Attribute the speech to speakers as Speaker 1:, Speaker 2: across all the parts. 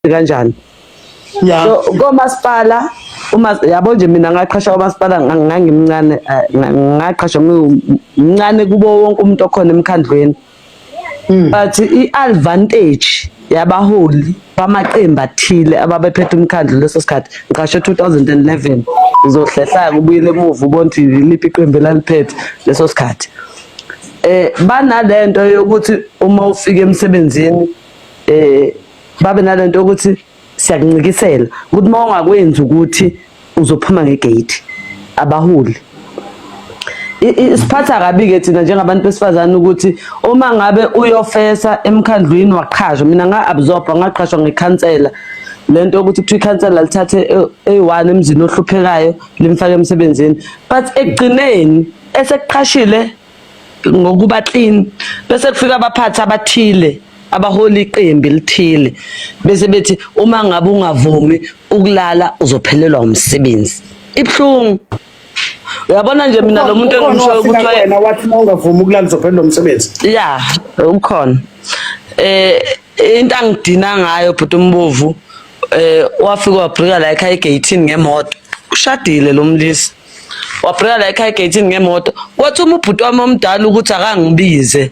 Speaker 1: kanjani.
Speaker 2: Yeah.
Speaker 1: So komasipala yabo nje mina ngaqhasha komasipala ngangimncane ngaqhasha ngimncane kubo wonke umuntu okhona emkhandlweni. But i-advantage yabaholi bamaqembu athile ababephethe umkhandlu leso sikhathi ngisho 2011 uzohlehlaka ubuyile emuva ubona ukuthi liphi iqembu elaliphethe leso sikhathi. Banalento yokuthi uma ufika emsebenzini babe nalento yokuthi siyakuncikisela ukuthi uma ungakwenzi ukuthi uzophuma ngegate abaholi. Isiphatha kabi ke thina njengabantu besifazane ukuthi uma ngabe uyofesa emkhandlwini waqhashwa mina nga-absorba ngaqhashwa ngekhansela lento ukuthi kuthiwa ikhansela lithathe eyi-1 emzini ohluphekayo limfake emsebenzini but ekugcineni esekuqhashile ngokuba clean bese kufika abaphathi abathile abaholi iqembu elithile bese bethi uma ngabe ungavumi ukulala uzophelelwa umsebenzi. Ibhlungu. Uyabona nje mina lo muntu engimshoyo ukuthi
Speaker 2: wena wathi ungavumi ukulala uzophelelwa umsebenzi.
Speaker 1: Yeah, ukhona. Into angidina ngayo bhuti uMbovu wafika wabhrika la ekhaya egate ngemoto. Ushadile lo mlisi. Wabhrika la ekhaya egate ngemoto. Kwathi ubhuti wami omdala ukuthi akangibize.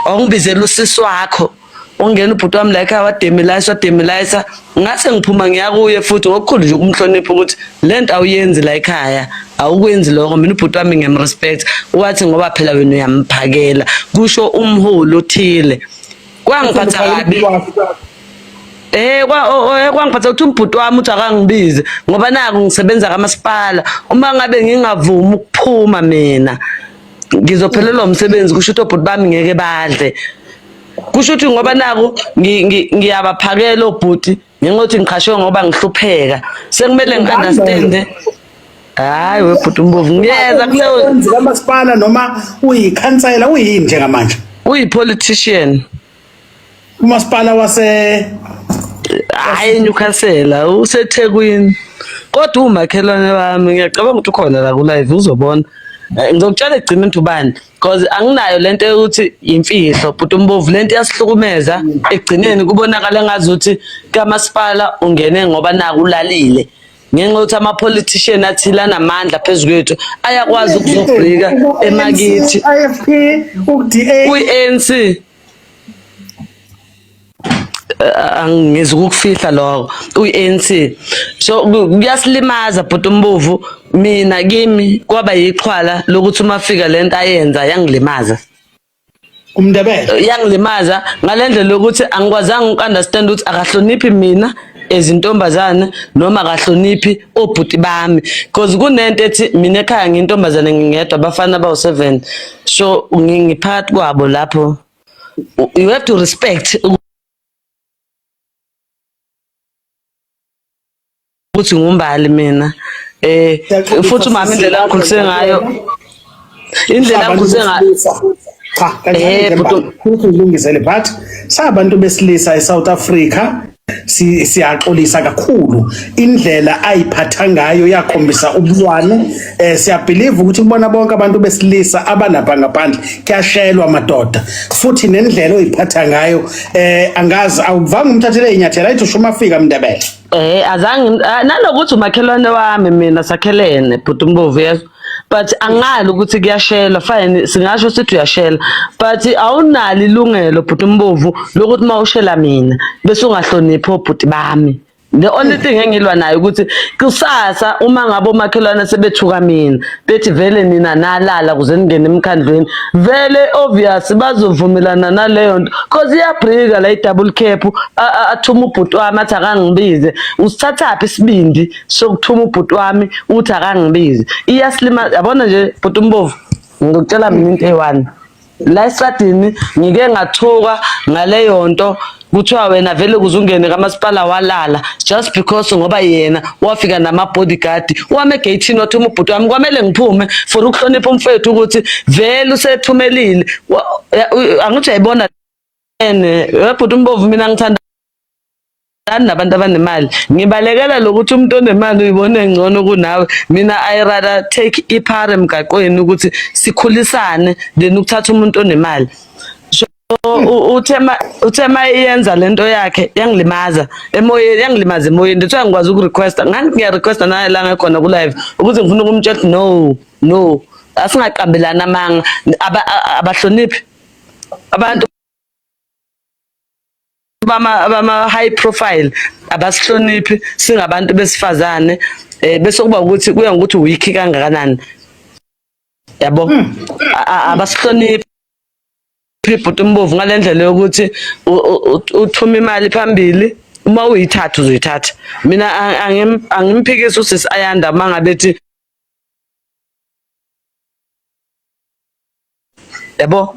Speaker 1: Awungibizela usisi wakho. Ongena ubhuti wami la ekhaya wademelayisa ngase ngiphuma ngiyakuye futhi ngokukhulu nje ukumhlonipha ukuthi lento awuyenzi la ekhaya awukwenzi lokho mina ubhuti wami ngiyamrespect wathi ngoba phela wena uyamphakela kusho umholi othile kwangiphatha kabi kwangiphatha ukuthi ubhuti wami uthi akangibize ngoba naku ngisebenza kamasipala uma ngabe ngingavumi ukuphuma mina ngizophelelwa umsebenzi kusho ukuthi ubhuti bami ngeke badle. Kusho ukuthi ngoba naku ngiyabaphakela obhuti ngengothi ngiqhashwe ngoba ngihlupheka sekumele ngi-understand. Hayi webhuti uMbovu ngiyeza kuleyo
Speaker 2: kamasipala noma uyikhansela uyini njengamanje
Speaker 1: uyi-politician
Speaker 2: umasipala
Speaker 1: hayi Newcastle useThekwini kodwa umakhelwane wami ngiyacabanga ukuthi ukhona la ku-live uzobona. Ngizokutshela egcina ubani because anginayo lento yokuthi imfihlo bhuti uMbovu lento yasihlukumeza egcineni kubonakala ngazuthi kamasipala ungene ngoba naku ulalile ngenxa yokuthi ama-politician athile anamandla phezu kwethu ayakwazi ukuzobhrika emakithi
Speaker 2: IFP uDA
Speaker 1: kwi-ANC angizwe ukufihla lokho uyi-ANC so kuyasilimaza bhuti uMbovu mina kimi kwaba yiqhwala lokuthi uma fika lento ayenza yangilimaza
Speaker 2: umndebele
Speaker 1: yangilimaza ngalendlela lokuthi angikwazanga ukunderstand ukuthi akahloniphi mina ezintombazane noma akahloniphi obhuti bami because kunento ethi mina ekhaya ngiyintombazane ngingedwa abafana abawu7 so ngiphakathi kwabo lapho you have to respect ukuthi ngumbali mina futhi umama indlela angikhulise ngayo
Speaker 2: futhi ulungisele but sabantu besilisa eSouth Africa siyaxolisa kakhulu indlela ayiphatha ngayo yakhombisa ubulwane siyabelieve ukuthi kubona bonke abantu besilisa abanapha ngaphandle kuyashelwa amadoda futhi nendlela oyiphatha ngayo angazi awuvanga umthathele inyathela ayithi ushuma afika Mndebele
Speaker 1: azange nalokuthi umakhelwane wami mina sakhelene bhuti uMbovu yeso but angalo ukuthi kuyashela fine singasho sithi uyashela but awunalo ilungelo bhuti uMbovu lokuthi mawushela mina bese ungahloniphi obhuti bami. The only thing engilwa nayo ukuthi kusasa uma ngabe omakhelwane sebethuka mina bethi vele nina nalala kuze ningene emkhandlweni vele obvious bazovumelana naleyo nto cause iyabhrika la i-double cap athuma ubhuti wami athi akangibize usithathaphi isibindi sokuthuma ubhuti wami uthi akangibize iyasilima yabona nje bhuti uMbovu ngikutshela mina into eyi-1 la esadini ngike ngathuka ngaleyo nto kuthiwa wena vele kuzungene kamasipala walala just because ngoba yena wafika nama-bodyguard wame egeyithini wathuma ubhuti wami kwamele ngiphume for ukuhlonipha umfethu ukuthi vele usethumelile angithi uyayibona webhuti uMbovu mina ngithanda nabantu abanemali ngibalekela lokuthi umuntu onemali uyibone ngcono kunawe mina I rather take iphara emgaqweni ukuthi sikhulisane then ukuthatha umuntu onemali uthema iyenza lento yakhe yangilimaza emoyeni, yangilimaza emoyeni. Ndithiwa ngikwazi ukurequesta, ngani ngiyarequesta naye la ngekhona ku-live ukuze ngifuna ukumtshela ukuthi no asingaqambelana amanga. Abahloniphi abantu bama-high profile, abasihloniphi singabantu besifazane. Bese kuba ukuthi kuya ngokuthi wikhi kangakanani, yabo. Abasihloniphi ibhuti Mbovu ngale ndlela yokuthi uthuma imali phambili, uma uyithatha uzoyithatha. Mina angimphikisi usisi Ayanda mangabe ethi, yabo,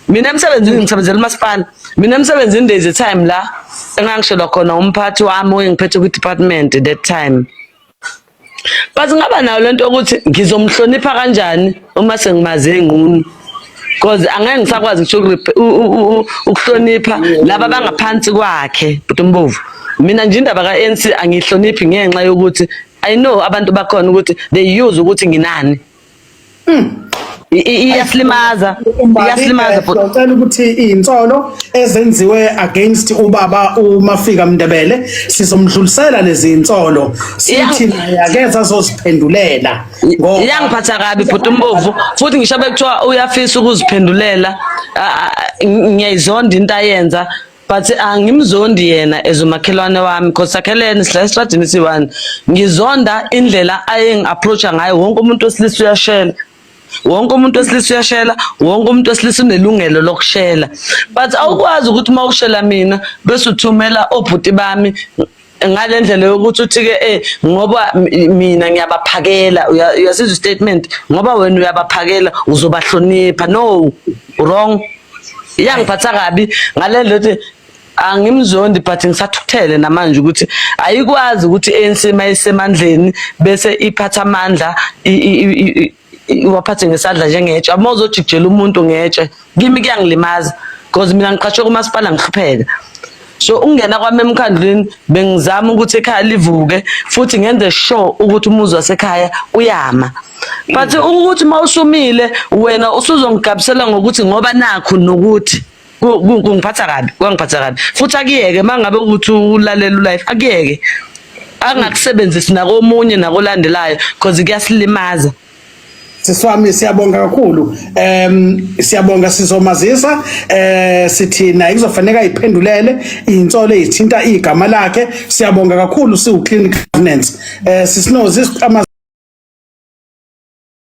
Speaker 1: mina emsebenzini ngisebenzela umasipala. Mina emsebenzini there's a time la engangishelwa khona umphathi wami oyengiphethe ku-department that time. But ngaba nayo lento ukuthi ngizomhlonipha kanjani uma sengimaze ngqunu, because angeke ngisakwazi ngisho ukuhlonipha laba bangaphansi kwakhe bhuti Mbovu. Mina nje indaba ka-ANC angihloniphi ngenxa yokuthi I know abantu bakhona ukuthi they use ukuthi nginani. Iyasilimaza
Speaker 2: ngicela ukuthi insolo ezenziwe against ubaba uMafika Mndebele sizomdlulisela lezi insolo sithi naye akeza azoziphendulela
Speaker 1: ngoba iyangiphatha kabi bhuti Mbovu, futhi ngisho bekuthiwa uyafisa ukuziphendulela. Ngiyayizonda into ayenza, but angimzondi yena ezumakhelwane wami, because Sakhelene sila estradini siwani. Ngizonda indlela ayengi-approacha ngayo. Wonke umuntu wesilisa uyashela, wonke umuntu wesilisa uyashela, wonke umuntu wesilisa unelungelo lokushela. But awukwazi ukuthi uma ushela mina bese uthumela obhuti bami ngale ndlela yokuthi uthi-ke ngoba mina ngiyabaphakela, uyasizwa statement, ngoba wena uyabaphakela uzobahlonipha. No, wrong. Iyangiphatha kabi ngale ndlela yokuthi angimzondi, but ngisathukuthele namanje ukuthi ayikwazi ukuthi ANC mayisemandleni bese iphatha amandla iwaphathe ngesandla njengetshe. Uma uzojikijela umuntu ngetshe, kimi kuyangilimaza because mina ngiqashwe kumasipala ngihlupheka. So ungena kwami emkhandlweni bengizama ukuthi ekhaya livuke, futhi ngenze sure ukuthi umuzi wasekhaya uyama. But ukuthi mawusumile wena usuzongigabisela ngokuthi ngoba nakho nokuthi kungiphatha kabi, kwangiphatha kabi. Futhi akuyeke mangabe ukuthi ulalela ulife, akuyeke angakusebenzisi nakomunye nakolandelayo because kuyasilimaza.
Speaker 2: Siswami siyabonga kakhulu. Siyabonga, sizomazisa sithina ikuzofaneka iphendulele insolo ezithinta igama lakhe. Siyabonga kakhulu siwu clinic governance. Sisinozi